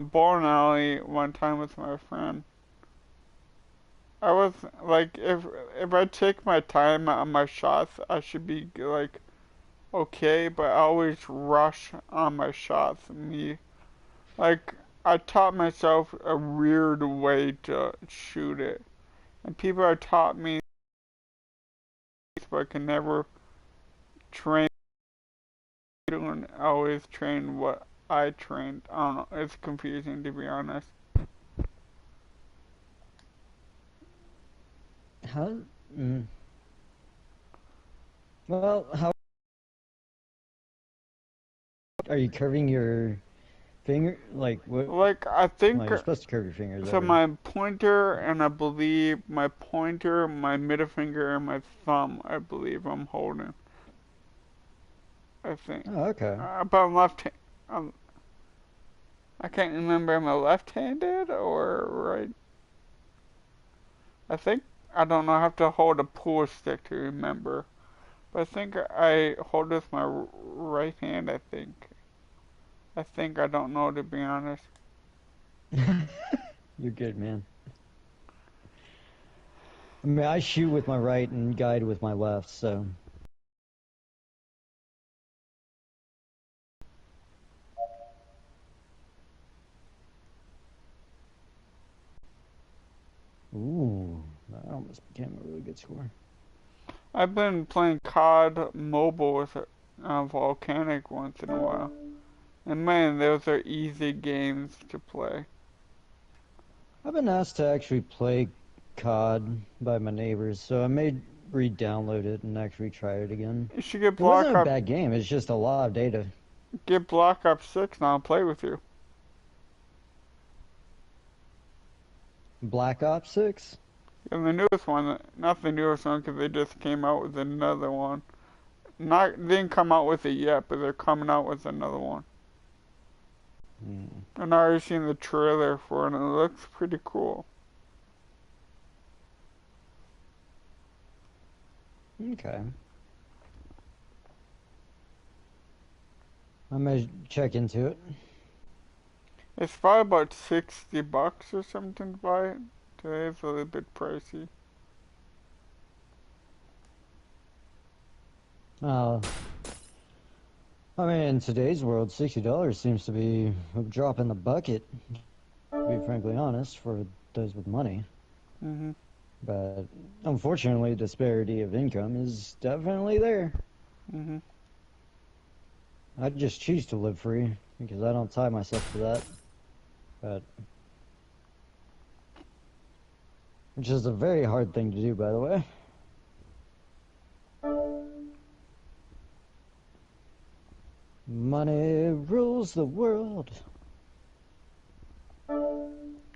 bowling alley one time with my friend. I was like, if I take my time on my shots, I should be like okay, but I always rush on my shots. Like, I taught myself a weird way to shoot it, and people have taught me, but I can never train. Don't always train what I trained. I don't know. It's confusing to be honest. How? Mm, well, how are you curving your finger? Like what? Like I Well, think you're supposed to curve your fingers so. over. My pointer and I believe my pointer, my middle finger, and my thumb. I believe I'm holding. I think. Oh, okay. But I'm um, I can't remember. Am I left-handed or right? I think I don't know. I have to hold a pool stick to remember. But I think I hold with my right hand. I think. I think I don't know to be honest. You're good, man. I mean, I shoot with my right and guide with my left, so. Ooh, that almost became a really good score. I've been playing COD Mobile with Volcanic once in a while. And man, those are easy games to play. I've been asked to actually play COD by my neighbors, so I may re-download it and actually try it again. You should get It wasn't a bad game, it's just a lot of data. Black Ops 6 now and play with you. Black Ops 6? And the newest one, not the newest one because they just came out with another one. Not they didn't come out with it yet, but they're coming out with another one. Hmm. And I already seen the trailer for it and it looks pretty cool. Okay. I may check into it. It's probably about $60 or something to buy it. Today it's a little bit pricey. Uh, I mean, in today's world, $60 seems to be a drop in the bucket, to be frankly honest, for those with money. Mhm. But unfortunately, disparity of income is definitely there. Mhm. I just choose to live free because I don't tie myself to that. But which is a very hard thing to do, by the way. Money rules the world.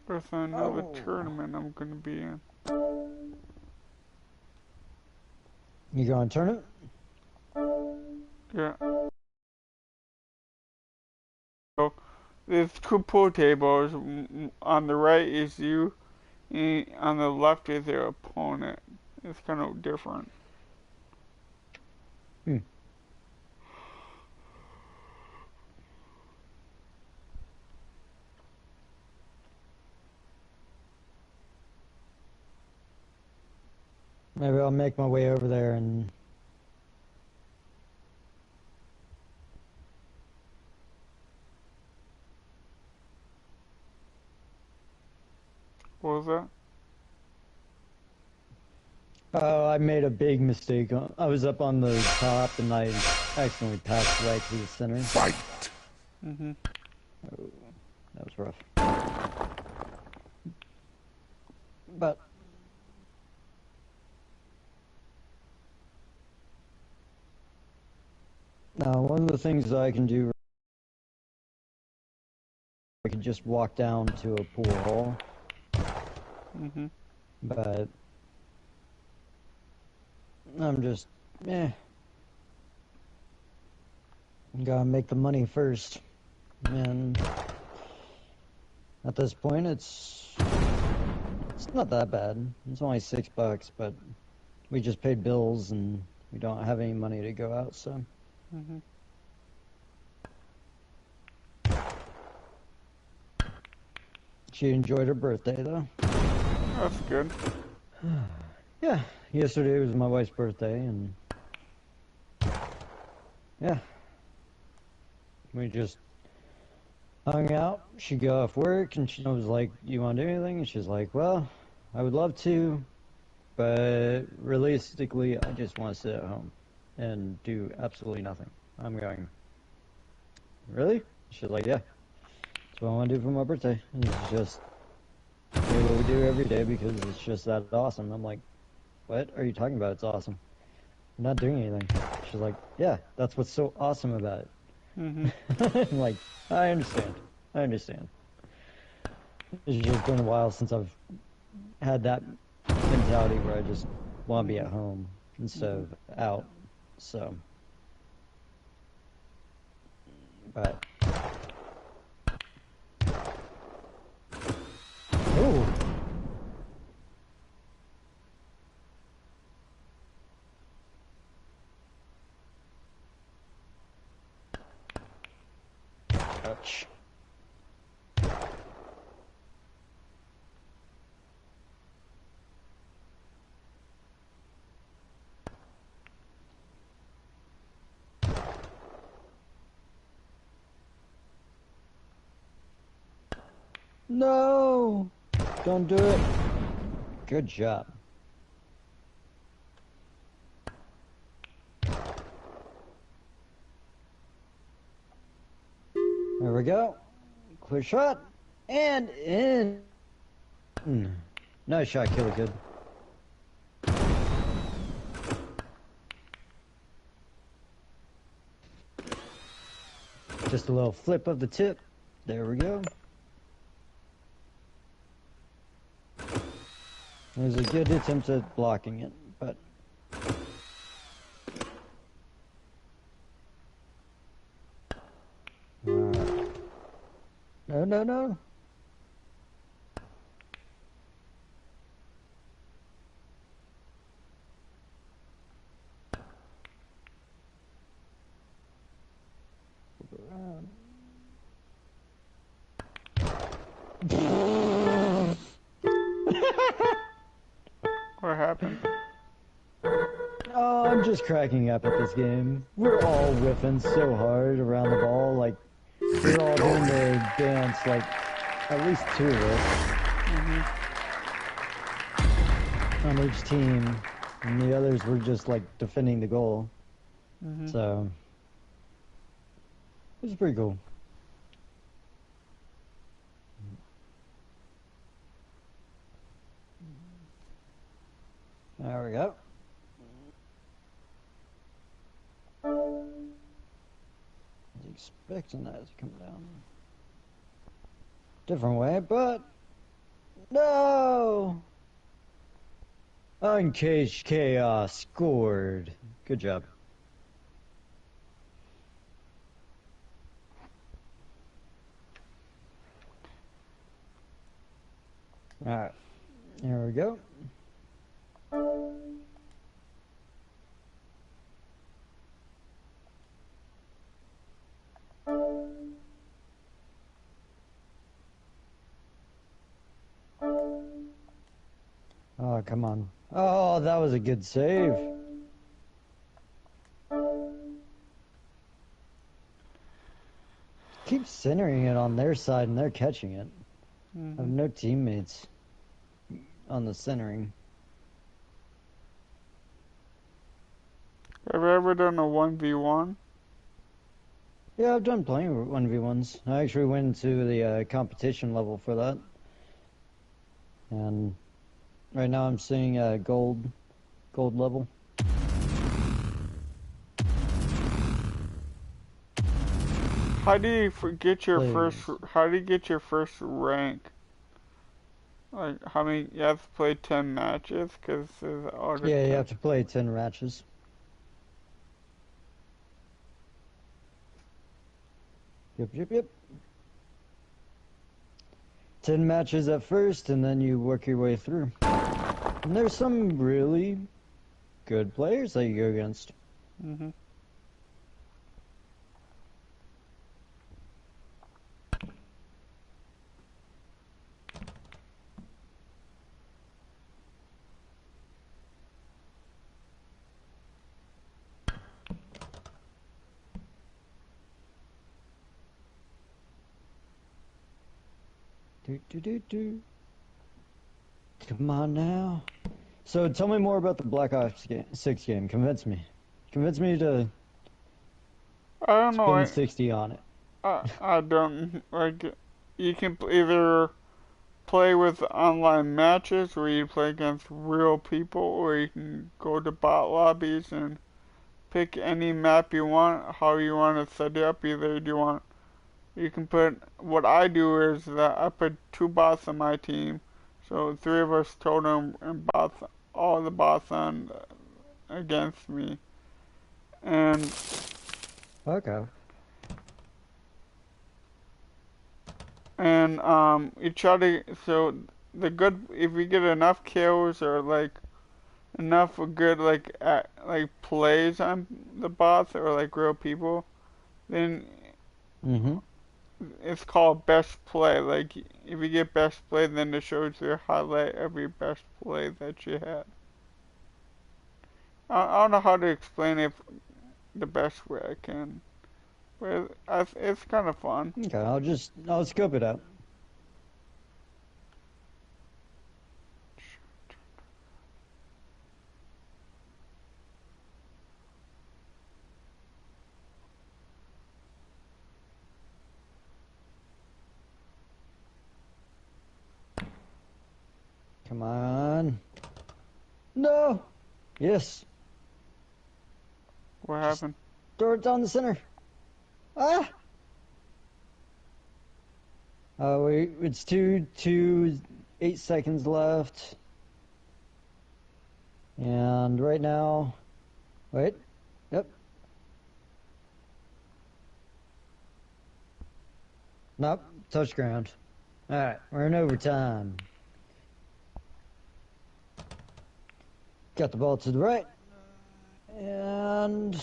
There's another Oh. tournament I'm gonna be in. You going to turn it? Yeah. So there's two pool tables. On the right is you, and on the left is your opponent. It's kind of different. Hmm. Maybe I'll make my way over there and What was that? oh, I made a big mistake. I was up on the top and I accidentally passed right to the center. Fight! Mhm. Oh, that was rough. But now, one of the things that I can do, I can just walk down to a pool hall. Mhm. But I'm just, eh, gotta make the money first. And at this point, it's not that bad. It's only $6, but we just paid bills and we don't have any money to go out, so. Mhm. She enjoyed her birthday, though. That's good. Yeah, yesterday was my wife's birthday, and yeah, we just hung out. She got off work, and she was like, "You want to do anything?" And she's like, "Well, I would love to, but realistically, I just want to sit at home and do absolutely nothing." I'm going, "Really?" She's like, "Yeah, that's what I want to do for my birthday. And it's just do what we do every day because it's just that awesome." I'm like, "What are you talking about? It's awesome. I'm not doing anything." She's like, "Yeah, that's what's so awesome about it." Mhm. I'm like, I understand. I understand. It's just been a while since I've had that mentality where I just want to be at home instead Mhm. of out. So, but oh, ouch. No, don't do it. Good job. There we go. Clear shot and in. Nice shot, Killer Kid. Just a little flip of the tip. There we go. It was a good attempt at blocking it, but no, no, no. What happened? Oh, I'm just cracking up at this game. We're all whiffing so hard around the ball, like we're all doing the dance, like at least two of us Mhm. on each team, and the others were just like defending the goal. Mhm. So it was pretty cool. There we go. I was expecting that to come down different way, but no! Uncaged Chaos scored. Good job. Alright, here we go. Oh, come on. Oh, that was a good save. Keep centering it on their side and they're catching it. I have Mhm. no teammates on the centering. Have you ever done a 1v1? Yeah, I've done plenty of 1v1s. I actually went to the competition level for that. And right now I'm seeing gold level. How do you get your first? Please. How do you get your first rank? Like how many? You have to play 10 matches because there's auto Yeah, you test. have to play 10 matches. Yep, yep, yep. 10 matches at first, and then you work your way through. And there's some really good players that you go against. Mhm. Do, do, do, do. Come on now. So tell me more about the Black Ops 6 game. Convince me. Convince me to I don't know. spend 60 on it. I don't like. You can either play with online matches where you play against real people, or you can go to bot lobbies and pick any map you want, how you want to set it up. Either do you want, you can put, what I do is that I put two bots on my team, so three of us totem and bots, all the bots on against me, and Okay. you try to, so the good, if you get enough kills or like enough good like plays on the bots or like real people, then Mm-hmm. it's called best play. Like if you get best play, then it shows your highlight every best play that you had. I don't know how to explain it the best way I can, but it's kind of fun. Okay, I'll scope it out. Come on. No! Yes. What Just happened? throw it down the center. Ah! Wait, it's 8 seconds left. And right now, wait, yep. Nope, touch ground. Alright, we're in overtime. Got the ball to the right. And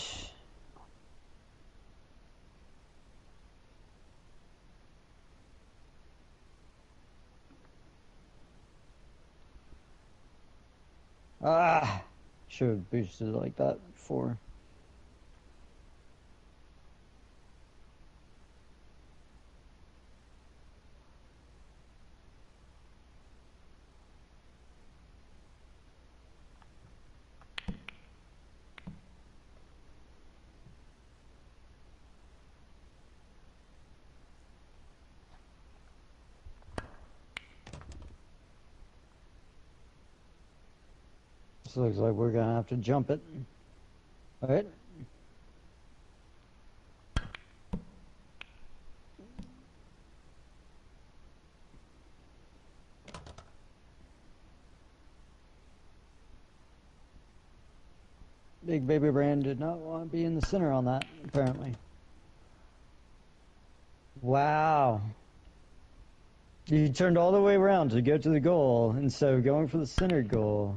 should have boosted it like that before. This looks like we're gonna have to jump it. Alright. Big Baby Brand did not want to be in the center on that, apparently. Wow. You turned all the way around to go to the goal instead of going for the center goal.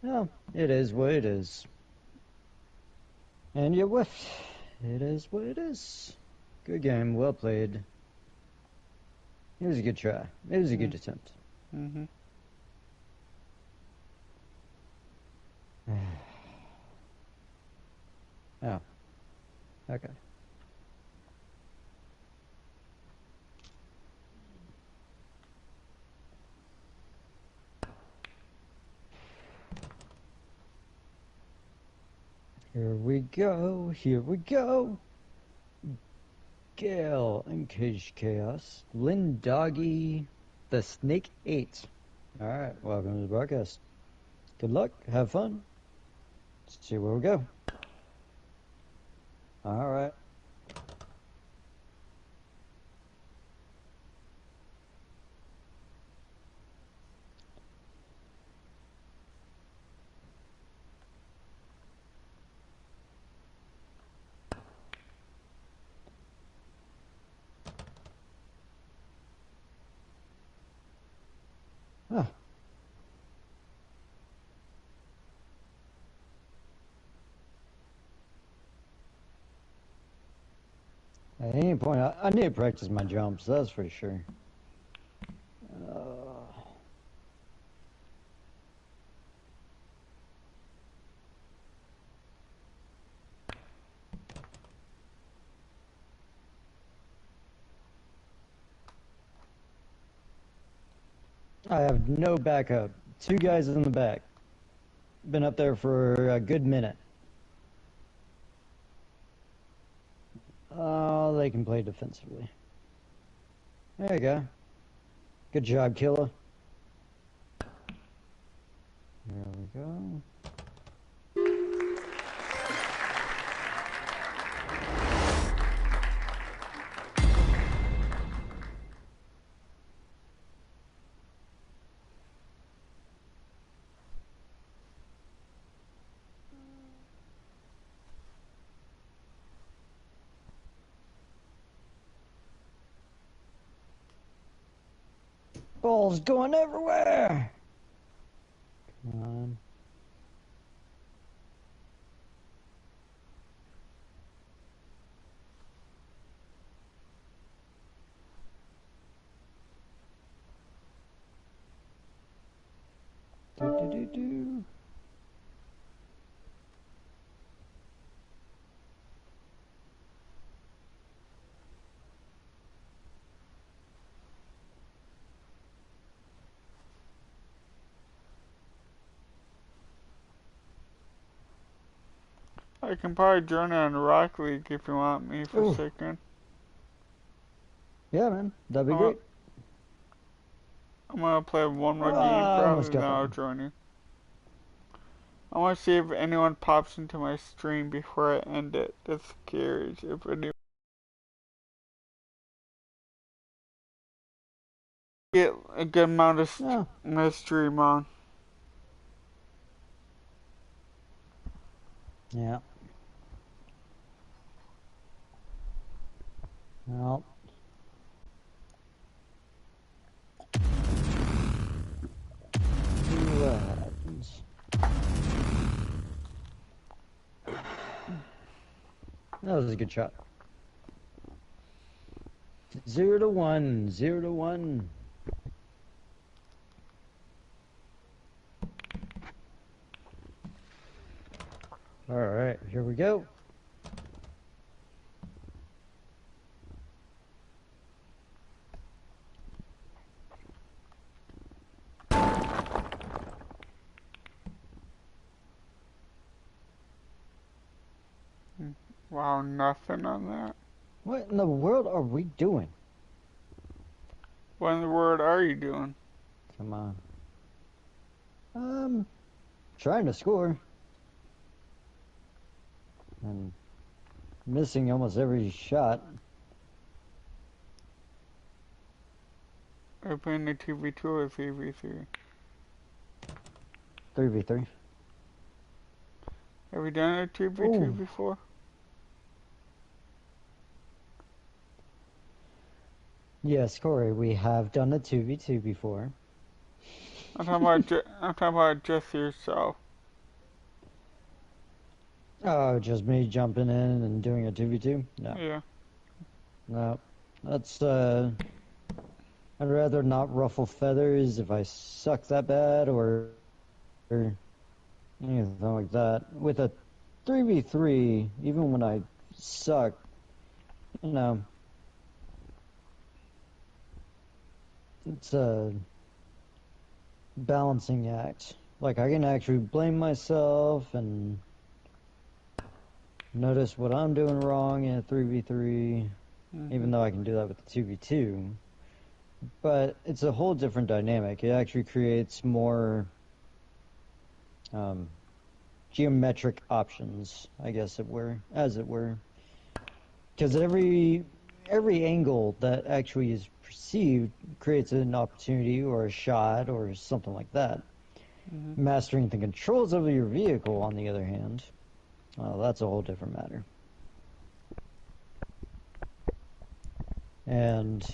Well, it is what it is. And you whiffed. It is what it is. Good game, well played. It was a good try. It was a good attempt. Mm-hmm. Oh. Okay. Here we go. Here we go. Gale, Uncaged Chaos, Lynn Doggy, the Snake 8. Alright, welcome to the broadcast. Good luck, have fun. Let's see where we go. Alright. Huh. At any point, I need to practice my jumps, that's for sure. I have no backup. Two guys in the back. Been up there for a good minute. Oh, they can play defensively. There you go. Good job, Killa. There we go. Ball's going everywhere. Come on. Do do do do. I can probably join on Rock League if you want me for a Ooh. second. Yeah, man. That'd be I'm, great. I'm gonna play one more game Ah, probably, almost then got that I'll one. join you. I want to see if anyone pops into my stream before I end it. Just curious if anyone get a good amount of Yeah. my stream on. Yeah. Well. See what happens. That was a good shot. 0-1. 0-1. All right, here we go. Wow, nothing on that. What in the world are we doing? What in the world are you doing? Come on. Trying to score. And missing almost every shot. Are you playing the 2v2 or 3v3? 3v3. Have you done a 2v2 Oh, before? yes, Corey, we have done a 2v2 before. I'm talking about just yourself. Oh, just me jumping in and doing a 2v2? No. Yeah. No. That's, I'd rather not ruffle feathers if I suck that bad or anything like that. With a 3v3, even when I suck, you know, it's a balancing act. Like, I can actually blame myself and notice what I'm doing wrong in a 3v3, even though I can do that with the 2v2. But it's a whole different dynamic. It actually creates more geometric options, I guess as it were. Because every angle that actually is perceived creates an opportunity or a shot or something like that. Mastering the controls of your vehicle, on the other hand, well, that's a whole different matter. And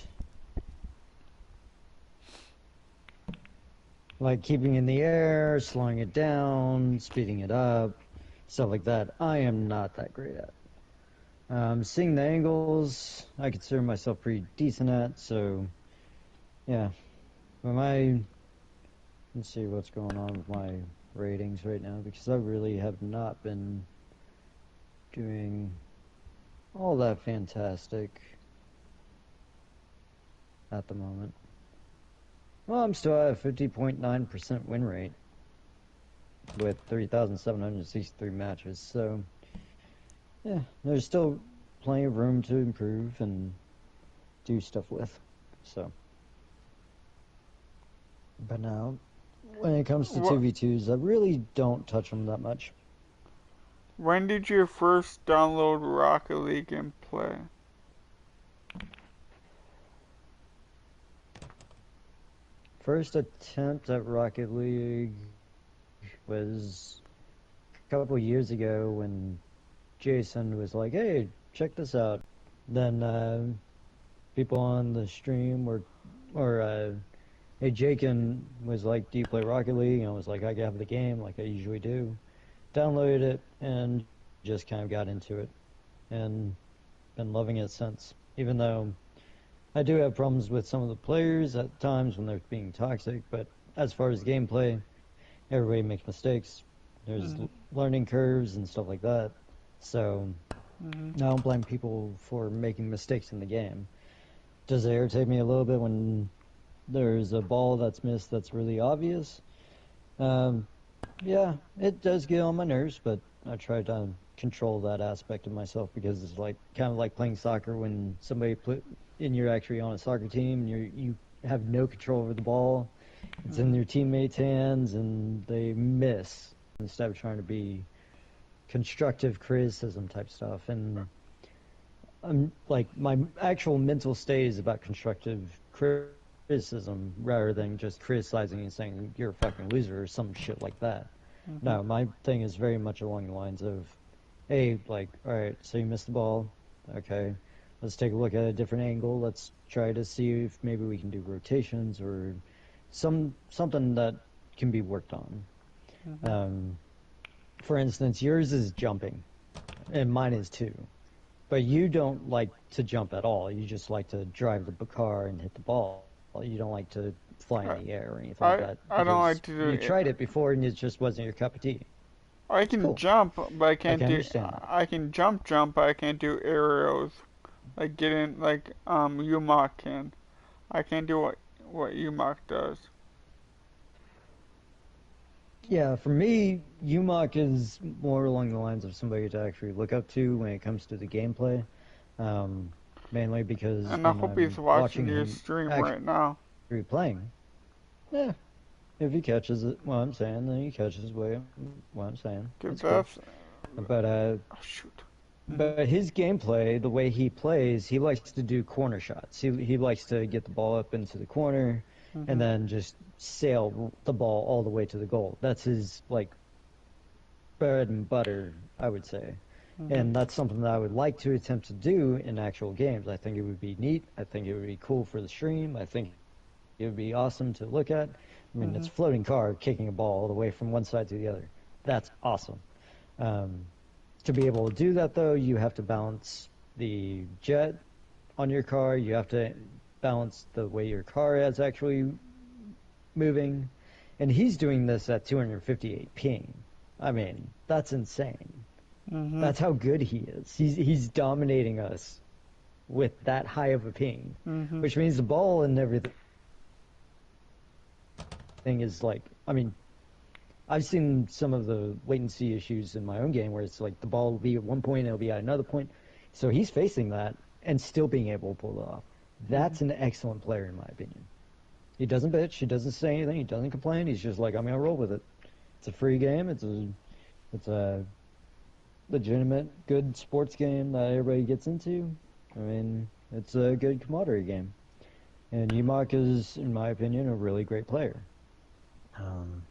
like keeping in the air, slowing it down, speeding it up, stuff like that, I am not that great at. Seeing the angles, I consider myself pretty decent at, so yeah. But let's see what's going on with my ratings right now, because I really have not been doing all that fantastic at the moment. Well, I'm still at a 50.9% win rate with 3,763 matches, so yeah, there's still plenty of room to improve and do stuff with. So, but now, when it comes to What? 2v2s, I really don't touch them that much. When did you first download Rocket League and play? First attempt at Rocket League was a couple years ago when Jason was like, "Hey, check this out." Then people on the stream or hey, Jakin was like, "Do you play Rocket League?" And I was like, "I have the game, like I usually do." Downloaded it and just kind of got into it, and been loving it since. Even though I do have problems with some of the players at times when they're being toxic, but as far as gameplay, everybody makes mistakes. There's Mm-hmm. learning curves and stuff like that. So Mm-hmm. I don't blame people for making mistakes in the game. Does it irritate me a little bit when there's a ball that's missed that's really obvious? Um, yeah, it does get on my nerves, but I try to control that aspect of myself because it's like kind of like playing soccer when somebody put and you're actually on a soccer team and you have no control over the ball. It's in Mm-hmm. your teammates' hands and they miss instead of trying to be constructive criticism type stuff. And I'm like my actual mental state is about constructive criticism rather than just criticizing and saying you're a fucking loser or some shit like that. Mm-hmm. No, my thing is very much along the lines of, hey, like, all right, so you missed the ball. Okay, let's take a look at a different angle. Let's try to see if maybe we can do rotations or something that can be worked on. Mm-hmm. Um, for instance, yours is jumping, and mine is too. But you don't like to jump at all. You just like to drive the car and hit the ball. You don't like to fly in I, the air or anything like I that I don't like because to do you it. tried it before and it just wasn't your cup of tea. I It's can cool. jump, but I I can't can do. understand that. I can jump, but I can't do aerials. Like getting like Umak can. I can't do what Umak does. Yeah, for me, UMOC is more along the lines of somebody to actually look up to when it comes to the gameplay. Um, Mainly because And I when hope he's I'm watching watching your him stream actually right now. playing, yeah, if he catches it, what I'm saying, then he catches what I'm saying. 'Cause It's cool. that's But oh shoot. Mhm. but his gameplay, the way he plays, he likes to do corner shots. He likes to get the ball up into the corner and Mhm. then just sail the ball all the way to the goal. That's his like bread and butter, I would say. Mhm. And that's something that I would like to attempt to do in actual games. I think it would be neat. I think it would be cool for the stream. I think it would be awesome to look at. I mean, it's Mhm. a floating car kicking a ball all the way from one side to the other. That's awesome. Um, to be able to do that, though, you have to balance the jet on your car. You have to balance the way your car is actually moving. And he's doing this at 258 ping. I mean, that's insane. Mhm. That's how good he is. He's dominating us with that high of a ping, Mhm. which means the ball and everything is like. I mean, I've seen some of the latency issues in my own game where it's like the ball will be at one point and it'll be at another point. So he's facing that and still being able to pull it off. Mhm. That's an excellent player in my opinion. He doesn't bitch. He doesn't say anything. He doesn't complain. He's just like, I'm gonna roll with it. It's a free game. It's a legitimate, good sports game that everybody gets into. I mean, it's a good commodity game. And Umak is, in my opinion, a really great player um,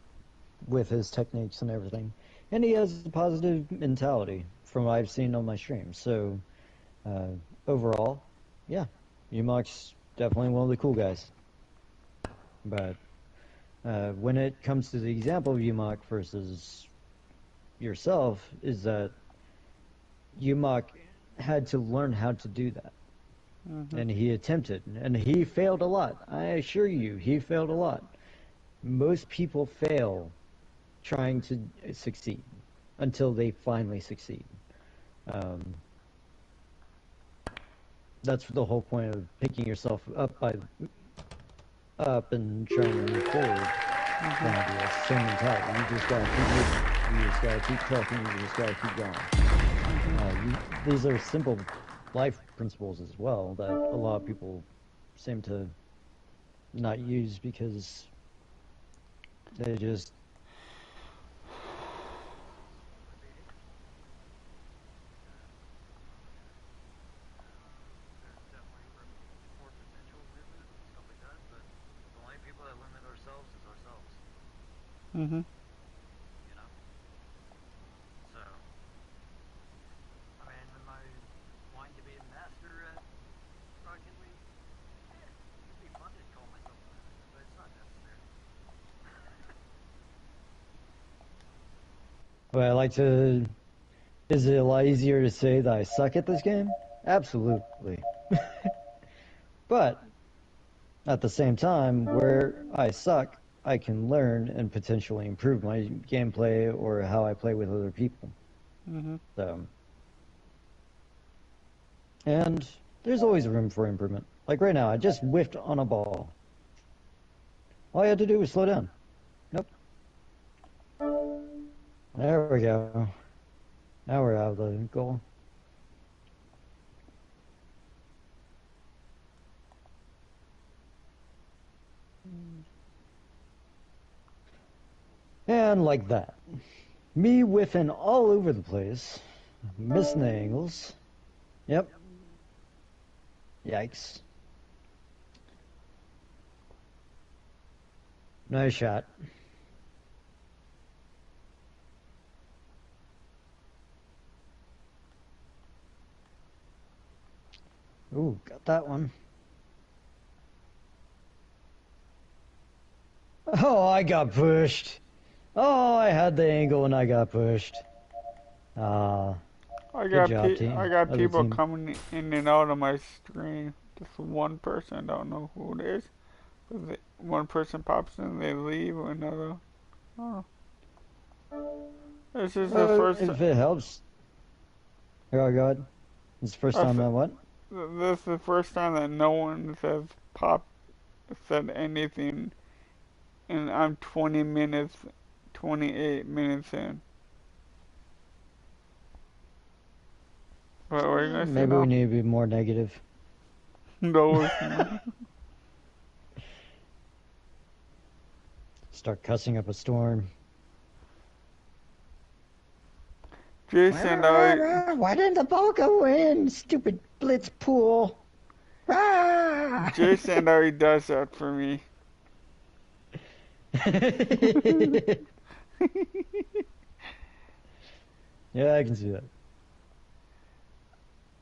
with his techniques and everything. And he has a positive mentality from what I've seen on my streams. So, uh, overall, yeah, Umak's definitely one of the cool guys. But when it comes to the example of Umak versus yourself, is that Umak had to learn how to do that. Mhm. And he attempted, and he failed a lot. I assure you, he failed a lot. Most people fail trying to succeed until they finally succeed. Um, that's the whole point of picking yourself up by up and trying to move forward. Mhm. Kind of the same mentality. You just gotta keep moving. You just gotta keep trucking. You just gotta keep going. Mhm. These are simple life principles as well that a lot of people seem to not use because they just Mhm. But I like to. Is it a lot easier to say that I suck at this game? Absolutely. But at the same time, where I suck, I can learn and potentially improve my gameplay or how I play with other people. Mhm. So, and there's always room for improvement. Like right now, I just whiffed on a ball. All I had to do was slow down. Nope. There we go. Now we're out of the goal. And like that. Me whiffing all over the place. Missing the angles. Yep. Yikes. Nice shot. Ooh, got that one. Oh, I got pushed. Oh, I had the angle and I got pushed. Ah, good job, I team. got Other people team. coming in and out of my screen. Just one person, I don't know who it is. But one person pops in, they leave, another. Oh, this is the first. If it helps. Oh, God. It's the first I time f- that what? this is the first time that no one said anything, and I'm 20 minutes, 28 minutes in. What are you gonna say Maybe we now? need to be more negative. No, it's not. Start cussing up a storm. Jason already, Why didn't the ball go in? Stupid blitz pool. Ah! Jason already does that for me. Yeah, I can see that.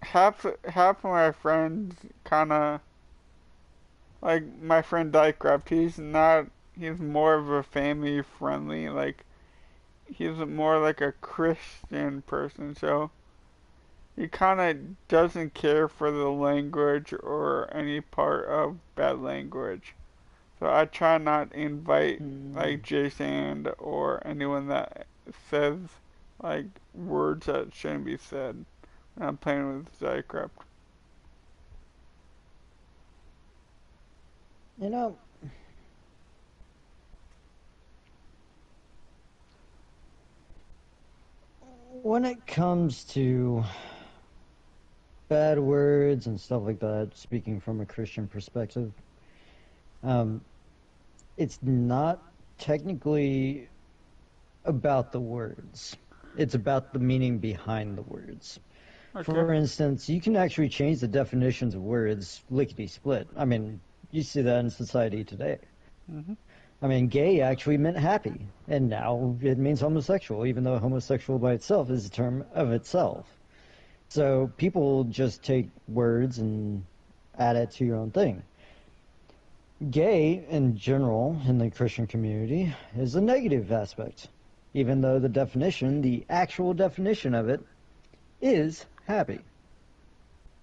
Half of my friends kind of like my friend Dykcraft. He's not. He's more of a family friendly. Like he's more like a Christian person. So he kind of doesn't care for the language or any part of bad language. So I try not to invite like Mm. Jason or anyone that says like words that shouldn't be said when I'm playing with Zycraft. You know, when it comes to bad words and stuff like that, speaking from a Christian perspective, um, it's not technically about the words. It's about the meaning behind the words. Okay. For instance, you can actually change the definitions of words lickety split. I mean, you see that in society today. Mhm. I mean, gay actually meant happy, and now it means homosexual, even though homosexual by itself is a term of itself. So people just take words and add it to your own thing. Gay, in general, in the Christian community, is a negative aspect, even though the definition, the actual definition of it, is happy.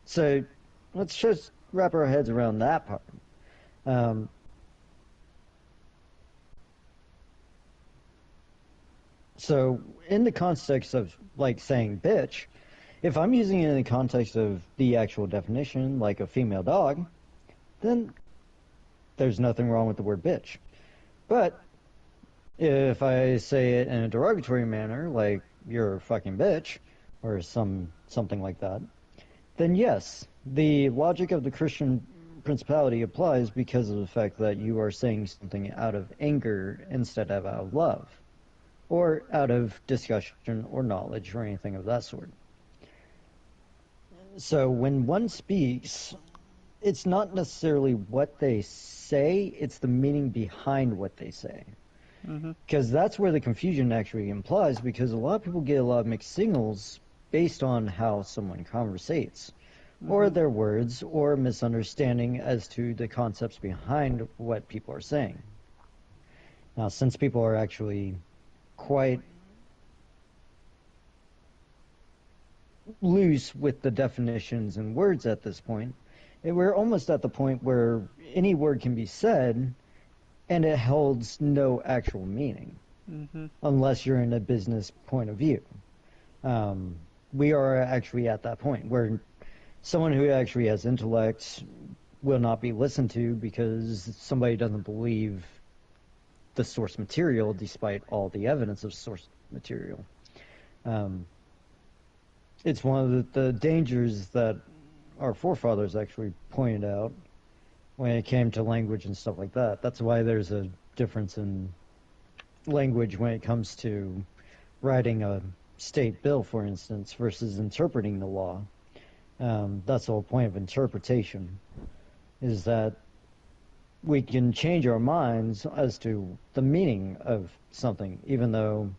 So let's just wrap our heads around that part. Um, so, in the context of like saying bitch, if I'm using it in the context of the actual definition, like a female dog, then there's nothing wrong with the word bitch. But if I say it in a derogatory manner, like you're a fucking bitch, or something like that, then yes, the logic of the Christian principality applies because of the fact that you are saying something out of anger instead of out of love, or out of discussion or knowledge or anything of that sort. So when one speaks, it's not necessarily what they say, it's the meaning behind what they say. Mhm. Because that's where the confusion actually implies, because a lot of people get a lot of mixed signals based on how someone conversates, or Mhm. their words, or misunderstanding as to the concepts behind what people are saying. Now, since people are actually quite loose with the definitions and words at this point, we're almost at the point where any word can be said and it holds no actual meaning Mhm. unless you're in a business point of view. We are actually at that point where someone who actually has intellect will not be listened to because somebody doesn't believe the source material despite all the evidence of source material. Um, it's one of the dangers that our forefathers actually pointed out when it came to language and stuff like that. That's why there's a difference in language when it comes to writing a state bill, for instance, versus interpreting the law. That's the whole point of interpretation, is that we can change our minds as to the meaning of something, even though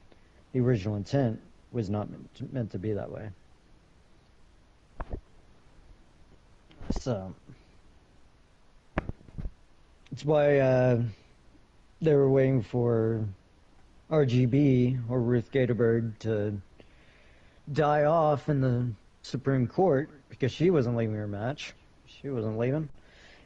the original intent was not meant to be that way. So it's why they were waiting for RGB or Ruth Gatorberg to die off in the Supreme Court because she wasn't leaving her match. She wasn't leaving.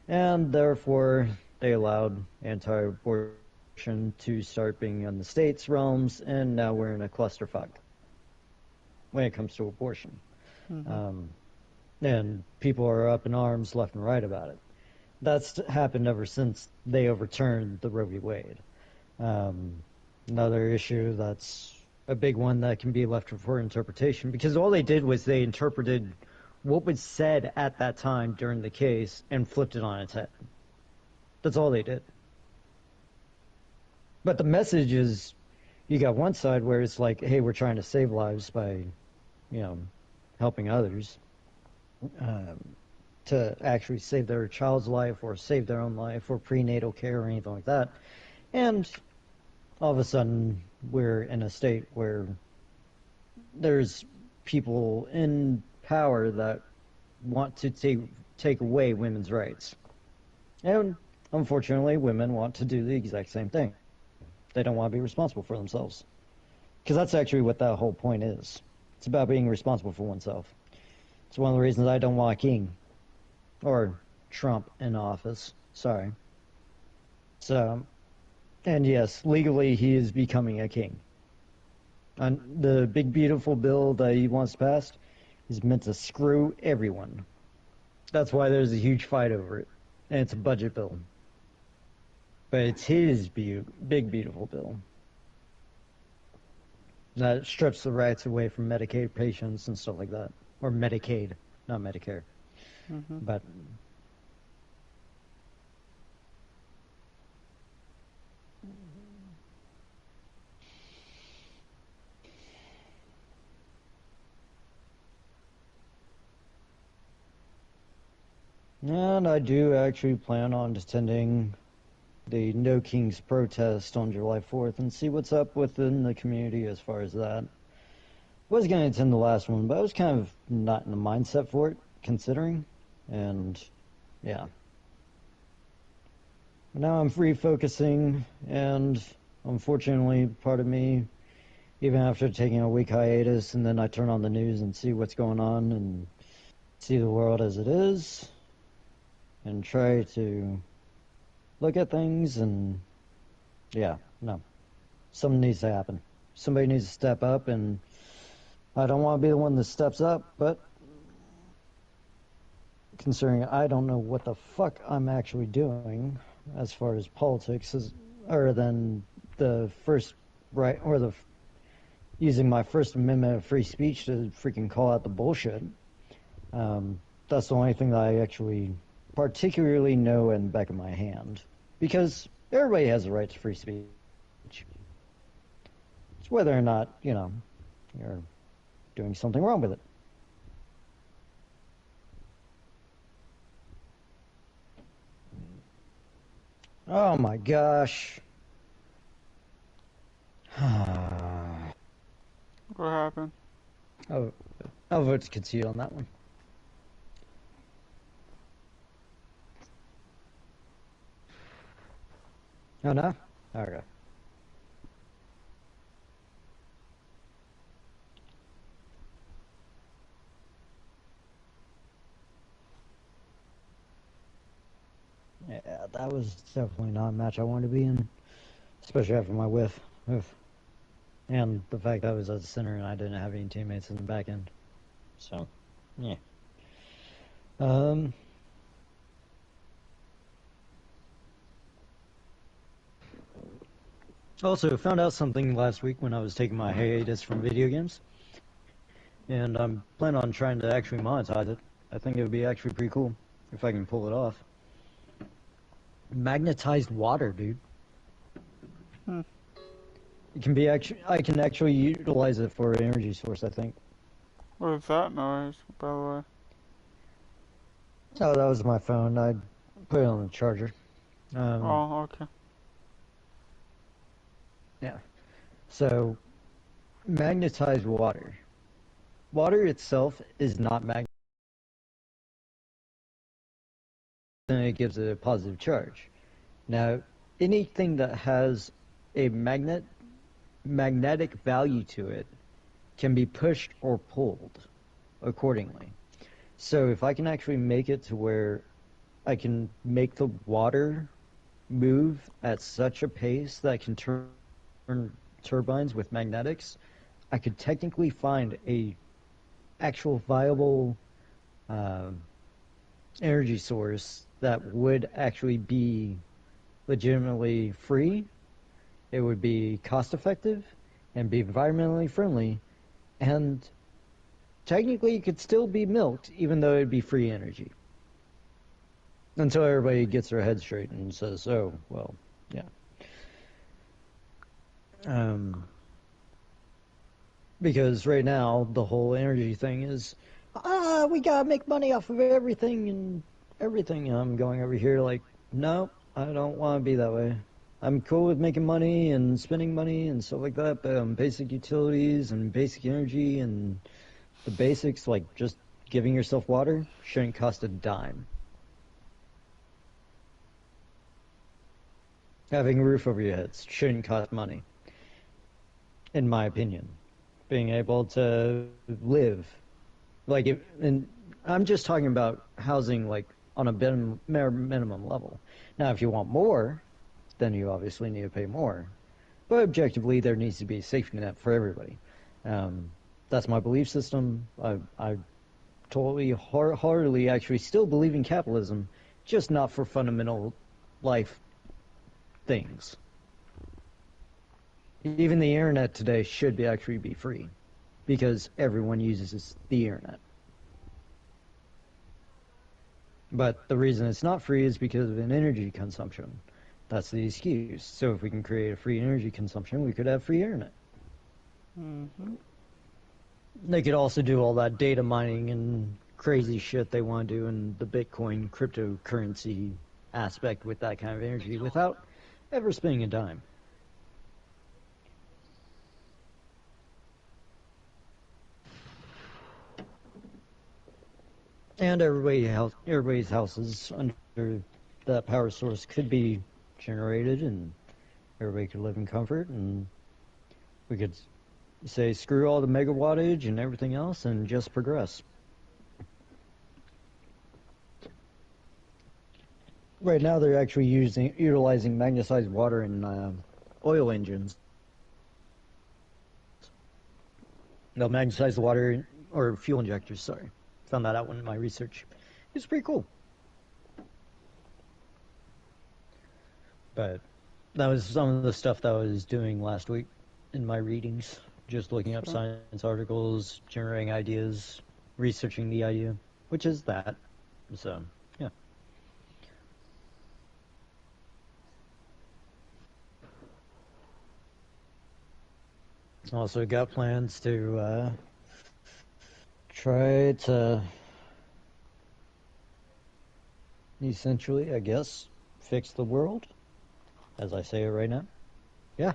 And therefore, they allowed anti-abortion to start being in the states' realms, and now we're in a clusterfuck when it comes to abortion. Mhm. Um, and people are up in arms left and right about it. That's happened ever since they overturned the Roe v. Wade. Another issue that's a big one that can be left for interpretation, because all they did was they interpreted what was said at that time during the case and flipped it on its head. That's all they did. But the message is, you got one side where it's like, hey, we're trying to save lives by, you know, helping others to actually save their child's life or save their own life or prenatal care or anything like that. And all of a sudden, we're in a state where there's people in power that want to take away women's rights. And unfortunately, women want to do the exact same thing. They don't want to be responsible for themselves. Because that's actually what that whole point is. It's about being responsible for oneself. It's one of the reasons I don't want a king or Trump in office. Sorry. So, and yes, legally he is becoming a king. And the big beautiful bill that he wants passed is meant to screw everyone. That's why there's a huge fight over it. And it's a budget bill. But it's his big beautiful bill that strips the rights away from Medicaid patients and stuff like that. Or Medicaid, not Medicare. Mhm. But and I do actually plan on attending the No Kings protest on July 4th and see what's up within the community as far as that. Was going to attend the last one, but I was kind of not in the mindset for it, considering. And yeah. Now I'm refocusing, and unfortunately, part of me, even after taking a week hiatus, and then I turn on the news and see what's going on and see the world as it is, and try to look at things, and yeah, no. Something needs to happen. Somebody needs to step up, and I don't want to be the one that steps up, but considering I don't know what the fuck I'm actually doing, as far as politics, or than the first right or the using my First Amendment of free speech to freaking call out the bullshit. That's the only thing that I actually particularly know in the back of my hand, because everybody has the right to free speech. It's whether or not you're doing something wrong with it. Oh my gosh. What happened? Oh, I'll vote to concede on that one. Oh no? Okay. Yeah, that was definitely not a match I wanted to be in, especially after my whiff. Oof. And the fact that I was at the center and I didn't have any teammates in the back end. So, yeah. Also, found out something last week when I was taking my hiatus from video games, and I'm planning on trying to actually monetize it. I think it would be actually pretty cool if I can pull it off. Magnetized water, dude. Hmm. It can be I can actually utilize it for an energy source, I think. What is that noise, by the way? Oh, that was my phone. I put it on the charger. Oh, okay. Yeah. So, magnetized water. Water itself is not magnetic, and it gives it a positive charge. Now, anything that has a magnetic value to it can be pushed or pulled accordingly. So if I can actually make it to where I can make the water move at such a pace that I can turn turbines with magnetics, I could technically find a actual viable energy source that would actually be legitimately free. It would be cost effective and be environmentally friendly, and technically it could still be milked even though it'd be free energy. Until everybody gets their head straight and says, oh, well, yeah. Because right now the whole energy thing is, we gotta make money off of everything and everything. And I'm going over here like, no, I don't want to be that way. I'm cool with making money and spending money and stuff like that, but basic utilities and basic energy and the basics, like just giving yourself water, shouldn't cost a dime. Having a roof over your heads shouldn't cost money, in my opinion. Being able to live, and I'm just talking about housing, like on a minimum level. Now, if you want more, then you obviously need to pay more. But objectively, there needs to be a safety net for everybody. That's my belief system. I totally, heartily actually still believe in capitalism, just not for fundamental life things. Even the internet today should actually be free, because everyone uses the internet. But the reason it's not free is because of an energy consumption. That's the excuse. So if we can create a free energy consumption, we could have free internet. Mm-hmm. They could also do all that data mining and crazy shit they want to do in the Bitcoin cryptocurrency aspect with that kind of energy without ever spending a dime. And everybody's houses under that power source could be generated, and everybody could live in comfort, and we could say screw all the megawattage and everything else and just progress. Right now, they're actually utilizing magnetized water in oil engines. They'll magnetize the water, or fuel injectors, sorry. Found that out in my research. It's pretty cool. But that was some of the stuff that I was doing last week in my readings. Just looking up So, science articles, generating ideas, researching the idea, which is that. So, yeah. Also got plans to try to essentially, I guess, fix the world, as I say it right now. Yeah,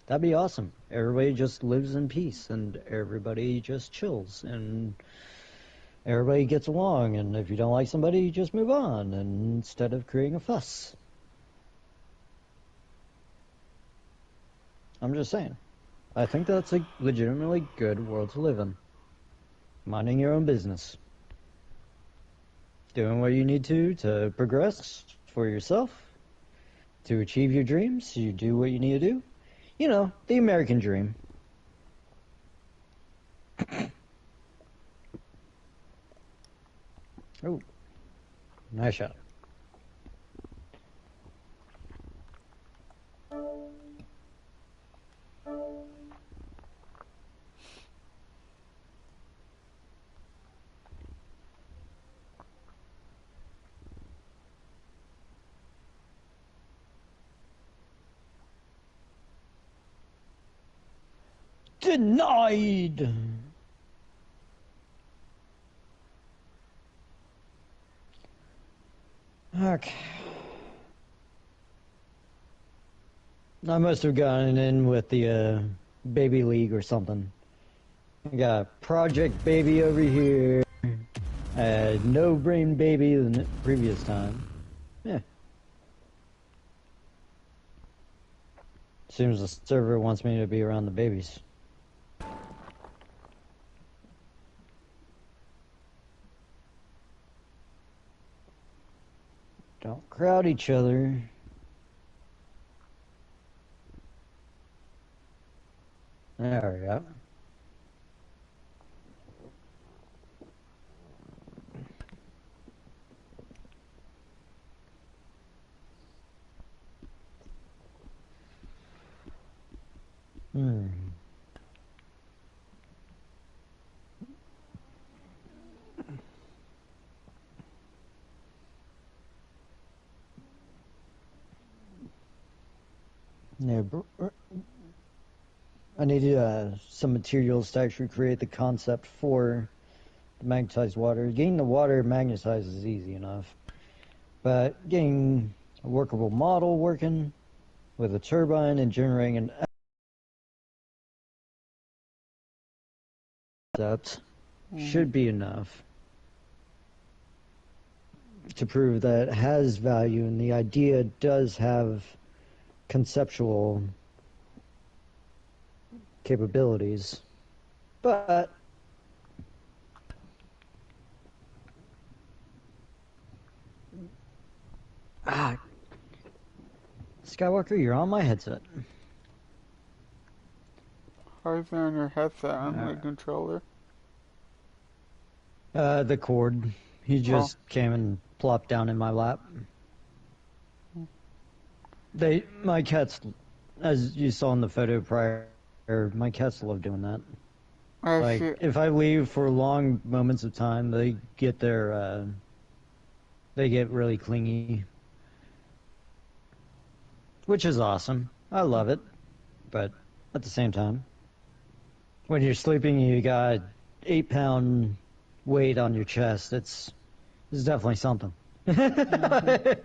that'd be awesome. Everybody just lives in peace and everybody just chills and everybody gets along. And if you don't like somebody, you just move on and instead of creating a fuss. I'm just saying. I think that's a legitimately good world to live in. Minding your own business. Doing what you need to progress for yourself. To achieve your dreams, you do what you need to do. You know, the American dream. Oh, nice shot. Denied! Okay. I must have gotten in with the baby league or something. I got Project Baby over here. I had No Brain Baby the previous time. Yeah. Seems the server wants me to be around the babies. Don't crowd each other. There we go. Hmm. Yeah, I needed some materials to actually create the concept for the magnetized water. Getting the water magnetized is easy enough, but getting a workable model working with a turbine and generating an concept mm, should be enough to prove that it has value and the idea does have conceptual capabilities. But ah, Skywalker, you're on my headset. how's it on your headset on the Uh, controller? the cord. He Oh, just came and plopped down in my lap. My cats, as you saw in the photo prior, my cats love doing that. I Like, see. if I leave for long moments of time, they get really clingy, which is awesome. I love it, but at the same time, when you're sleeping, you got 8 pound weight on your chest. It's definitely something. Mm-hmm.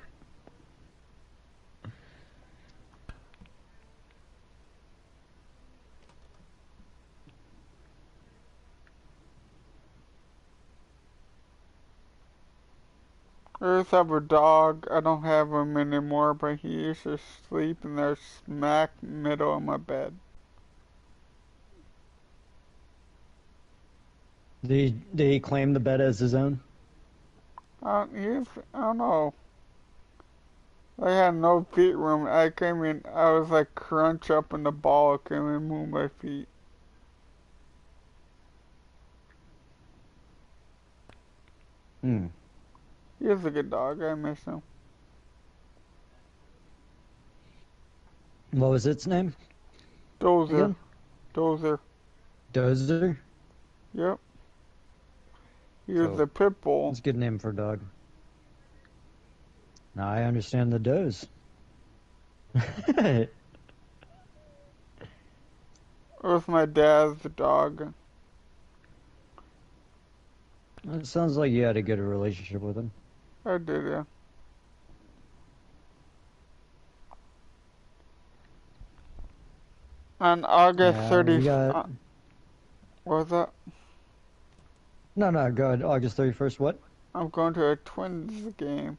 I used to have a dog. I don't have him anymore, but he used to sleep in there smack middle of my bed. Did he claim the bed as his own? I don't know. I had no feet room. I came in. I was like crunch up in the ball. I couldn't even move my feet. Hmm. He was a good dog. I miss him. What was its name Dozer. again? Dozer. Dozer? Yep. He was Cool. a pit bull. That's a good name for a dog. Now I understand the does. It was my dad's dog. It sounds like you had a good relationship with him. I did, yeah. On August Yeah, 30th, we got. what was that? No, go ahead. August 31st, what? I'm going to a Twins game.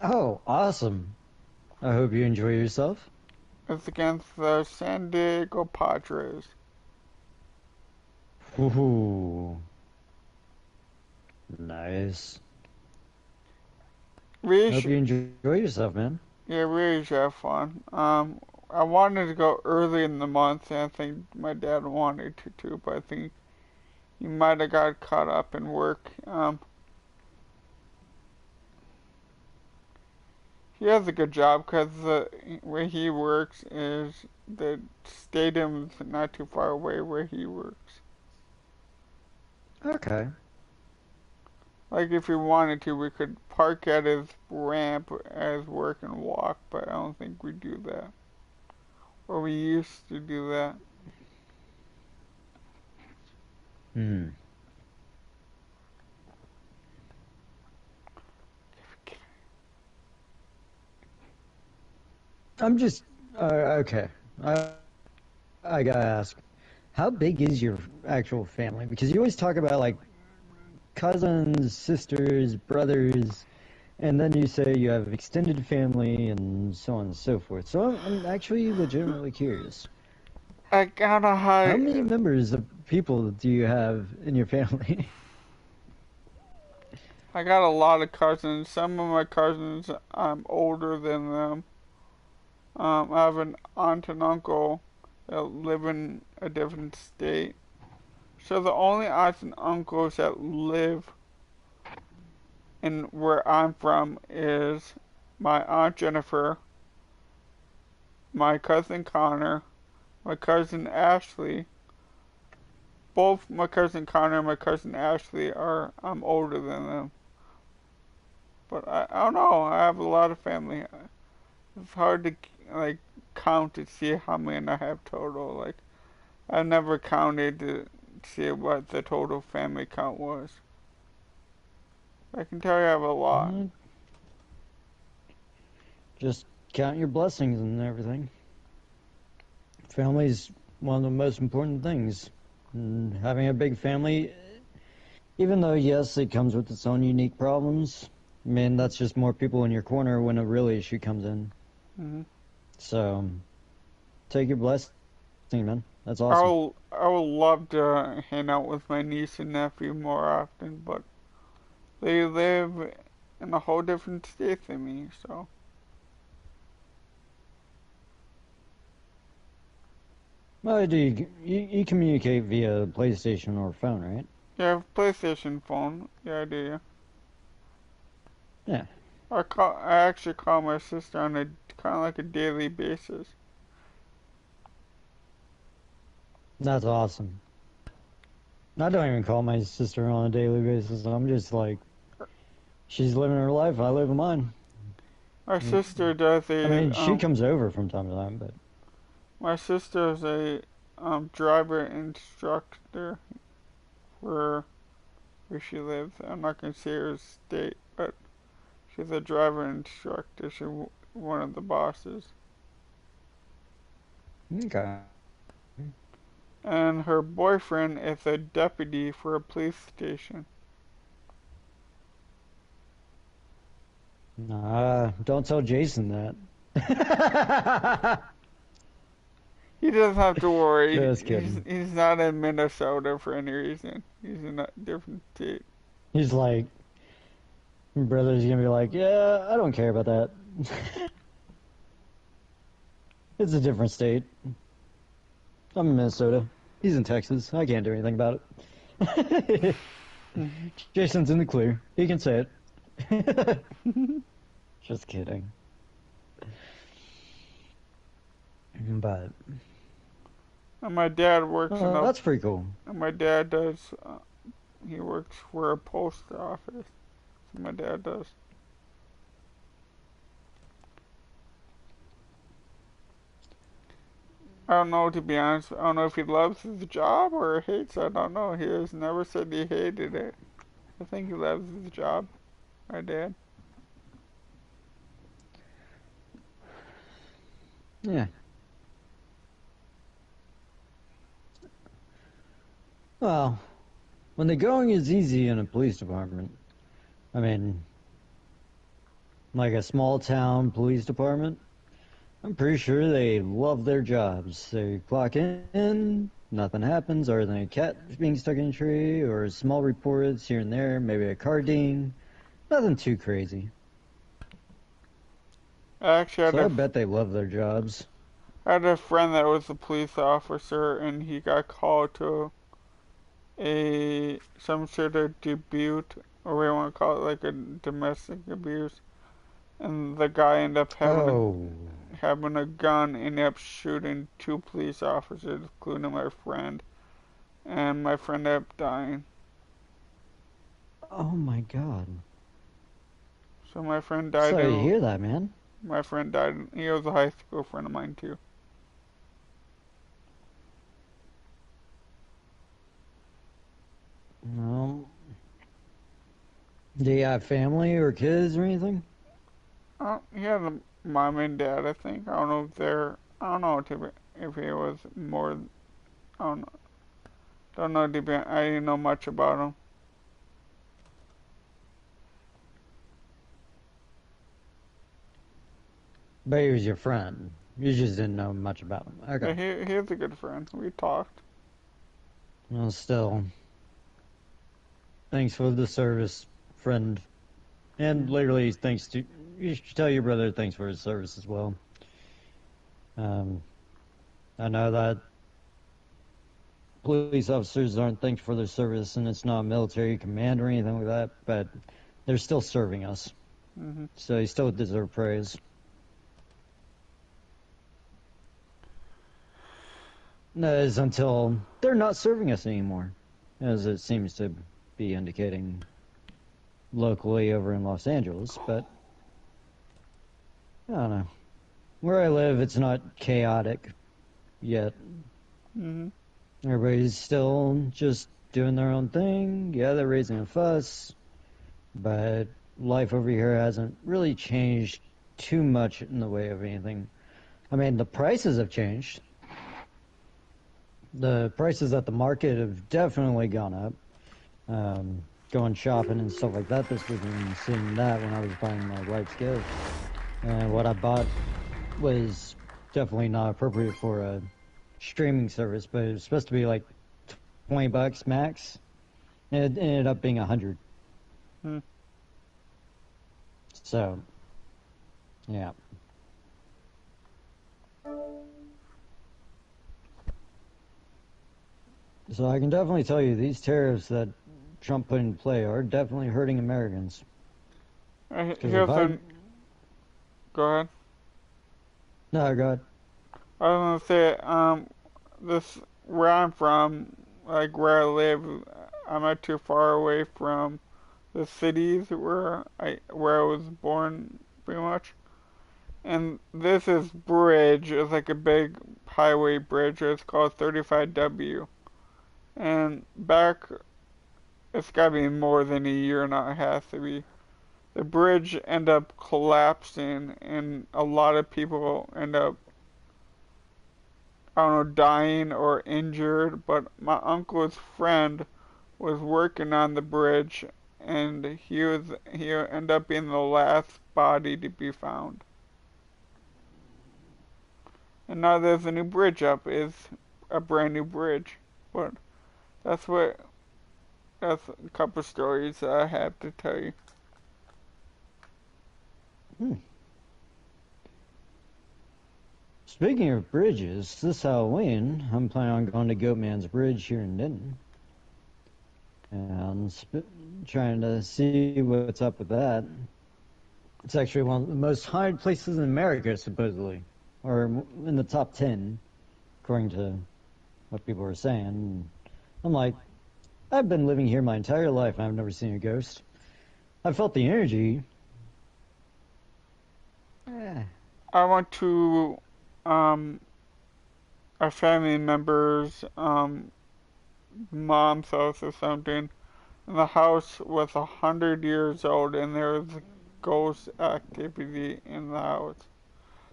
Oh, awesome. I hope you enjoy yourself. It's against the San Diego Padres. Ooh, nice. We Hope should, you enjoy yourself, man. yeah, we should have fun. I wanted to go early in the month, and I think my dad wanted to too, but I think he might have got caught up in work. He has a good job because the where he works is the stadium's not too far away where he works. Okay. Like if we wanted to, we could park at his ramp as work and walk, but I don't think we do that. Or we used to do that. Hmm. I'm just. Okay. I, I gotta ask. How big is your actual family? Because you always talk about like cousins, sisters, brothers, and then you say you have extended family and so on and so forth. So I'm actually legitimately curious. I gotta How hide. many members of people do you have in your family? I got a lot of cousins. Some of my cousins, I'm older than them. I have an aunt and uncle that live in a different state. So the only aunts and uncles that live in where I'm from is my aunt Jennifer, my cousin Connor, my cousin Ashley. Both my cousin Connor and my cousin Ashley are I'm older than them. But I don't know. I have a lot of family. It's hard to like count to see how many I have total. Like I never counted to see what the total family count was. I can tell you I have a lot. Uh, just count your blessings and everything. Family's one of the most important things. And having a big family, even though, yes, it comes with its own unique problems, I mean, that's just more people in your corner when a real issue comes in. Hmm. So, take your blessing, man. That's awesome. I would love to hang out with my niece and nephew more often, but they live in a whole different state than me, so. Well, you communicate via PlayStation or phone, right? You have a PlayStation phone? Yeah, I do. Yeah, I actually call my sister on a kind of like a daily basis. that's awesome. I don't even call my sister on a daily basis. I'm just like, she's living her life, I live mine. My sister does I a mean, she comes over from time to time, but my sister is a driver instructor for where she lives. I'm not gonna say her state, but she's a driver instructor. She's one of the bosses. okay. And her boyfriend is a deputy for a police station. Don't tell Jason that. He doesn't have to worry. Just kidding. He's not in Minnesota for any reason. He's in a different state. He's like, brother's gonna be like, yeah, I don't care about that. It's a different state. I'm in Minnesota. He's in Texas. I can't do anything about it. Jason's in the clear. He can say it. Just kidding. But And my dad works in oh, a, that's pretty cool. and my dad does, he works for a post office. So my dad does. I don't know, to be honest. I don't know if he loves his job or hates it. I don't know. He has never said he hated it. I think he loves his job. My dad. Yeah. Well, when the going is easy in a police department, I mean, like a small town police department, I'm pretty sure they love their jobs. They clock in, nothing happens, other than a cat being stuck in a tree, or small reports here and there, maybe a car ding. Nothing too crazy. I actually So I bet they love their jobs. had a friend that was a police officer, and he got called to some sort of debut, or we want to call it like a domestic abuse, and the guy ended up Oh, having a gun, and ended up shooting two police officers, including my friend, and my friend ended up dying. oh my God. So my friend died Sorry to in hear that, man. my friend died. He was a high school friend of mine too. No. Do you have family or kids or anything? He had a mom and dad, I think. I don't know if they're. I don't know if he was more. I don't know. Don't know. I didn't know much about him. But he was your friend. You just didn't know much about him. Okay. But he's a good friend. We talked. Well, still, thanks for the service, friend. And Mm. literally, thanks to. You should tell your brother thanks for his service as well. Um, I know that police officers aren't thanked for their service, and it's not military command or anything like that, but they're still serving us. Hmm. So you still deserve praise. That is until they're not serving us anymore, as it seems to be indicating locally over in Los Angeles, but I don't know. Where I live, it's not chaotic yet. Hmm. Everybody's still just doing their own thing. Yeah, they're raising a fuss, but life over here hasn't really changed too much in the way of anything. I mean, the prices have changed. The prices at the market have definitely gone up. Going shopping and stuff like that this weekend and seeing that when I was buying my wife's gift. And what I bought was definitely not appropriate for a streaming service, but it was supposed to be like $20 max. And it ended up being 100. Hmm. So, yeah. So I can definitely tell you these tariffs that Trump put in play are definitely hurting Americans. Because if Here's I... a. Go ahead. No, God. I was gonna say, this where I'm from, like where I live, I'm not too far away from the cities where I was born, pretty much. And this is bridge. It's like a big highway bridge. It's called 35W. And back, it's gotta be more than a year now. It has to be. The bridge end up collapsing, and a lot of people end up, I don't know, dying or injured. But my uncle's friend was working on the bridge, and he ended up being the last body to be found. And now there's a new bridge up. It's a brand new bridge. But that's what that's a couple stories that I have to tell you. Hmm. Speaking of bridges, this Halloween, I'm planning on going to Goatman's Bridge here in Denton. And trying to see what's up with that. It's actually one of the most haunted places in America, supposedly. or in the top 10, according to what people were saying. I'm like, I've been living here my entire life and I've never seen a ghost. I felt the energy. Eh. I went to um a family member's mom's house or something, and the house was 100 years old, and there was ghost activity in the house.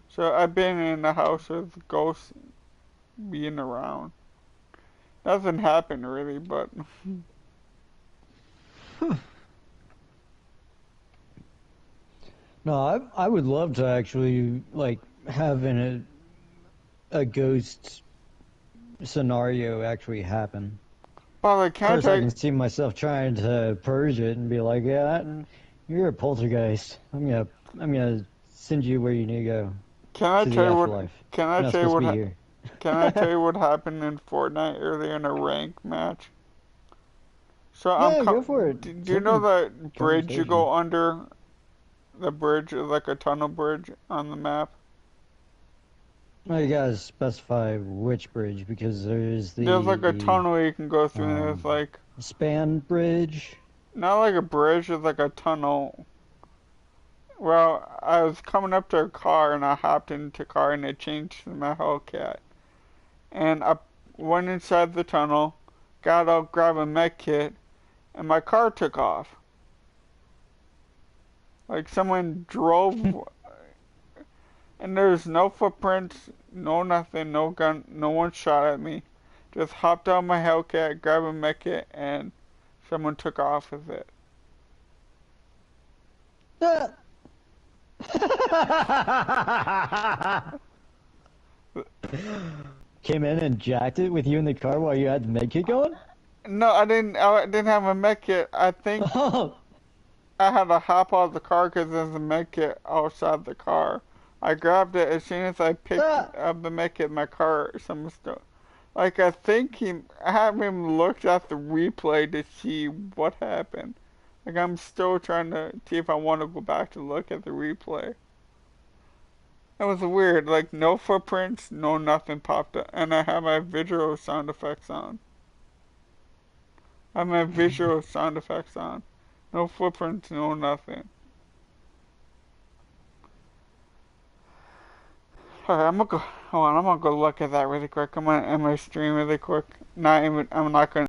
So I've been in the house with ghosts being around. Nothing happened really, but No, I would love to actually like have a ghost scenario actually happen. but can I First, I tell you, can see myself trying to purge it and be like, yeah, you're a poltergeist. I'm gonna send you where you need to go, can I to the tell you what, afterlife. can I You're not tell you supposed to what, be here. can I tell you what happened in Fortnite earlier in a rank match? So Yeah, go for it. do you Tip know me that bridge you conversation. go under? The bridge is like a tunnel bridge on the map. Well, you gotta specify which bridge because there's There's like a the tunnel you can go through, and there's um, like span bridge. not like a bridge, it's like a tunnel. Well, I was coming up to a car and I hopped into a car and it changed to my Hellcat. And I went inside the tunnel, got out, grabbed a med kit, and my car took off. Like someone drove, and there's no footprints, no nothing, no gun, no one shot at me. Just hopped out my Hellcat, grabbed a med kit, and someone took off with it. Came in and jacked it with you in the car while you had the med kit going? No, I didn't. I didn't have a med kit. I think Oh, I had to hop out of the car because there's a med kit outside the car. I grabbed it as soon as I picked ah. up the med kit. My car, some stuff. Like I think I haven't even looked at the replay to see what happened. Like I'm still trying to see if I want to go back to look at the replay. It was weird. Like no footprints, no nothing popped up, and I have my visual sound effects on. I have my visual sound effects on. No footprints, no nothing. Alright, I'm gonna go. Hold on, I'm gonna go look at that really quick. I'm gonna end my stream really quick. Not even. I'm not gonna.